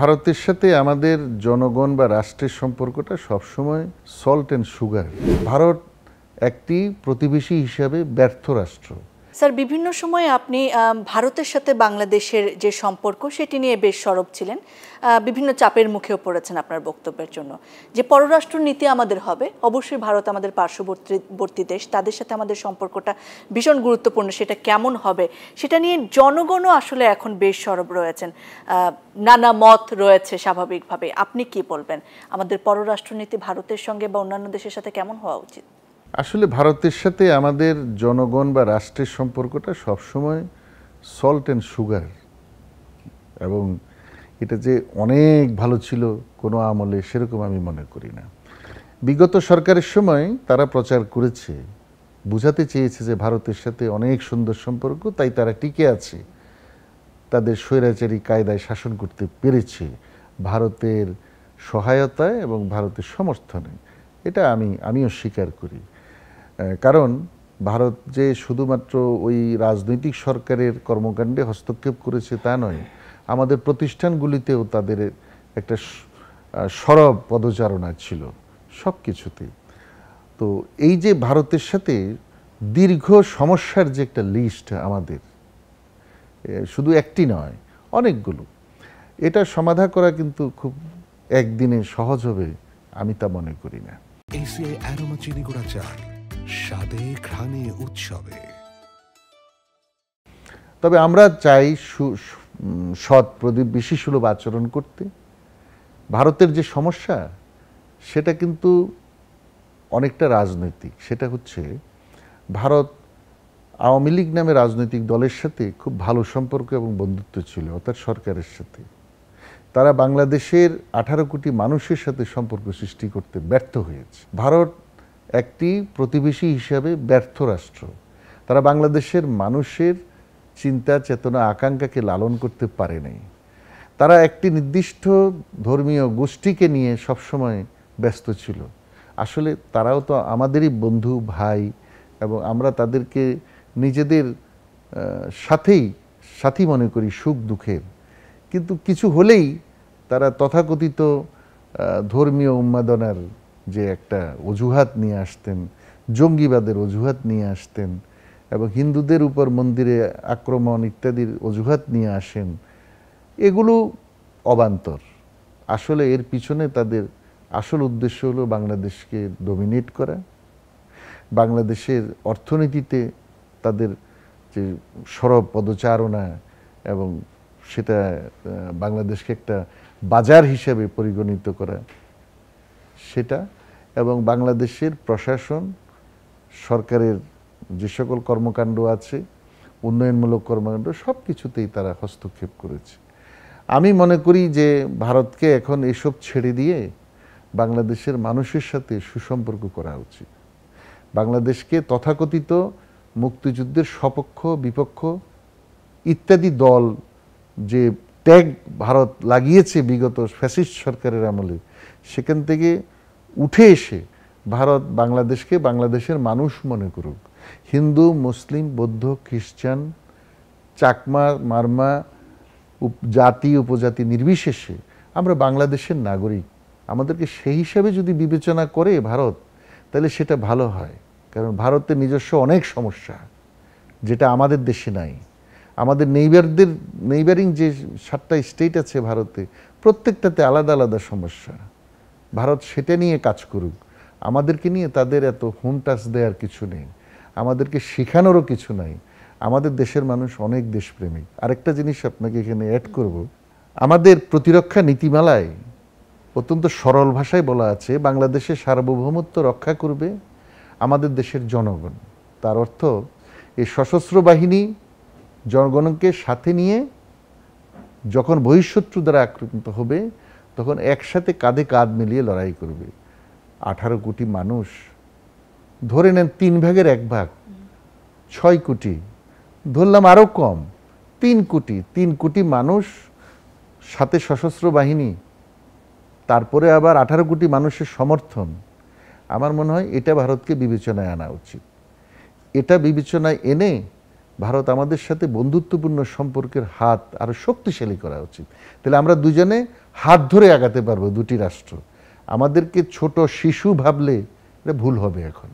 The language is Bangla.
ভারতের সাথে আমাদের জনগণ বা রাষ্ট্রের সম্পর্কটা সবসময় সল্ট অ্যান্ড সুগার। ভারত একটি প্রতিবেশী হিসাবে ব্যর্থ রাষ্ট্র। স্যার, বিভিন্ন সময়ে আপনি ভারতের সাথে বাংলাদেশের যে সম্পর্ক সেটি নিয়ে বেশ সরব ছিলেন, বিভিন্ন চাপের মুখেও পড়েছেন আপনার বক্তব্যের জন্য। যে পররাষ্ট্র নীতি আমাদের হবে, অবশ্যই ভারত আমাদের পার্শ্ববর্তী দেশ, তাদের সাথে আমাদের সম্পর্কটা ভীষণ গুরুত্বপূর্ণ। সেটা কেমন হবে সেটা নিয়ে জনগণও আসলে এখন বেশ সরব রয়েছেন, নানা মত রয়েছে স্বাভাবিকভাবে। আপনি কি বলবেন, আমাদের পররাষ্ট্রনীতি ভারতের সঙ্গে বা অন্যান্য দেশের সাথে কেমন হওয়া উচিত? আসলে ভারতের সাথে আমাদের জনগণ বা রাষ্ট্রের সম্পর্কটা সবসময় সল্ট অ্যান্ড সুগার, এবং এটা যে অনেক ভালো ছিল কোনো আমলে সেরকম আমি মনে করি না। বিগত সরকারের সময় তারা প্রচার করেছে, বুঝাতে চেয়েছে যে ভারতের সাথে অনেক সুন্দর সম্পর্ক, তাই তারা টিকে আছে, তাদের স্বৈরাচারী কায়দায় শাসন করতে পেরেছে ভারতের সহায়তায় এবং ভারতের সমর্থনে। এটা আমিও স্বীকার করি। কারণ ভারত যে শুধুমাত্র ওই রাজনৈতিক সরকারের কর্মকাণ্ডে হস্তক্ষেপ করেছে তা নয়, আমাদের প্রতিষ্ঠানগুলিতেও তাদের একটা সরব পদচারণা ছিল সব কিছুতেই। তো এই যে ভারতের সাথে দীর্ঘ সমস্যার যে একটা লিস্ট আমাদের, শুধু একটি নয় অনেকগুলো, এটা সমাধান করা কিন্তু খুব একদিনে সহজ হবে আমি তা মনে করি না। এসিআই অ্যারোমা চিনি গুঁড়া চা, স্বাদে ঘ্রাণে উৎসবে। তবে আমরা চাই সৎ প্রতিবেশী সুলভ আচরণ করতে। ভারতের যে সমস্যা সেটা কিন্তু অনেকটা রাজনৈতিক। সেটা হচ্ছে ভারত আওয়ামী লীগ নামে রাজনৈতিক দলের সাথে খুব ভালো সম্পর্ক এবং বন্ধুত্ব ছিল, অর্থাৎ সরকারের সাথে। তারা বাংলাদেশের 18 কোটি মানুষের সাথে সম্পর্ক সৃষ্টি করতে ব্যর্থ হয়েছে। ভারত একটি প্রতিবেশী হিসাবে ব্যর্থ রাষ্ট্র। তারা বাংলাদেশের মানুষের চিন্তা চেতনা আকাঙ্ক্ষাকে লালন করতে পারে নাই। তারা একটি নির্দিষ্ট ধর্মীয় গোষ্ঠীকে নিয়ে সবসময় ব্যস্ত ছিল। আসলে তারাও তো আমাদেরই বন্ধু ভাই, এবং আমরা তাদেরকে নিজেদের সাথী মনে করি সুখ দুঃখের। কিন্তু কিছু হলেই তারা তথাকথিত ধর্মীয় উন্মাদনার যে একটা অজুহাত নিয়ে আসতেন, জঙ্গিবাদের অজুহাত নিয়ে আসতেন, এবং হিন্দুদের উপর মন্দিরে আক্রমণ ইত্যাদির অজুহাত নিয়ে আসেন। এগুলো অবান্তর। আসলে এর পিছনে তাদের আসল উদ্দেশ্য হলো বাংলাদেশকে ডমিনেট করা, বাংলাদেশের অর্থনীতিতে তাদের যে সরব পদচারণা, এবং সেটা বাংলাদেশকে একটা বাজার হিসেবে পরিগণিত করা সেটা, এবং বাংলাদেশের প্রশাসন সরকারের যে সকল কর্মকাণ্ড আছে, উন্নয়নমূলক কর্মকাণ্ড, সব কিছুতেই তারা হস্তক্ষেপ করেছে। আমি মনে করি যে ভারতকে এখন এসব ছেড়ে দিয়ে বাংলাদেশের মানুষের সাথে সুসম্পর্ক করা উচিত। বাংলাদেশকে তথাকথিত মুক্তিযুদ্ধের সপক্ষ বিপক্ষ ইত্যাদি দল যে ট্যাগ ভারত লাগিয়েছে বিগত ফ্যাসিস্ট সরকারের আমলে, সেখান থেকে উঠে এসে ভারত বাংলাদেশকে বাংলাদেশের মানুষ মনে করুক। হিন্দু মুসলিম বৌদ্ধ খ্রিস্টান চাকমা মারমা জাতি উপজাতি নির্বিশেষে আমরা বাংলাদেশের নাগরিক। আমাদেরকে সেই হিসাবে যদি বিবেচনা করে ভারত, তাহলে সেটা ভালো হয়। কারণ ভারতের নিজস্ব অনেক সমস্যা যেটা আমাদের দেশে নাই। আমাদের নেইবারিং যে 7টা স্টেট আছে ভারতে, প্রত্যেকটাতে আলাদা আলাদা সমস্যা। ভারত সেটা নিয়ে কাজ করুক। আমাদেরকে নিয়ে তাদের এত হোম টাচ দেওয়ার কিছু নেই, আমাদেরকে শেখানোরও কিছু নাই। আমাদের দেশের মানুষ অনেক দেশপ্রেমিক। আরেকটা জিনিস আপনাকে এখানে অ্যাড করব, আমাদের প্রতিরক্ষা নীতিমালায় অত্যন্ত সরল ভাষায় বলা আছে বাংলাদেশের সার্বভৌমত্ব রক্ষা করবে আমাদের দেশের জনগণ। তার অর্থ এই সশস্ত্র বাহিনী জনগণকে সাথে নিয়ে যখন বহিঃশত্রু দ্বারা আক্রান্ত হবে, তখন একসাথে কাঁধে কাঁধ মিলিয়ে লড়াই করবে। 18 কোটি মানুষ, ধরে নেন 3 ভাগের 1 ভাগ, 6 কোটি, ধরলাম আরও কম, 3 কোটি মানুষ সাথে সশস্ত্র বাহিনী, তারপরে আবার 18 কোটি মানুষের সমর্থন। আমার মনে হয় এটা ভারতকে বিবেচনায় আনা উচিত। এটা বিবেচনায় এনে ভারত আমাদের সাথে বন্ধুত্বপূর্ণ সম্পর্কের হাত আরো শক্তিশালী করা উচিত। তাহলে আমরা দুজনে হাত ধরে আগাতে পারবো দুটি রাষ্ট্র। আমাদেরকে ছোট শিশু ভাবলে এটা ভুল হবে এখন।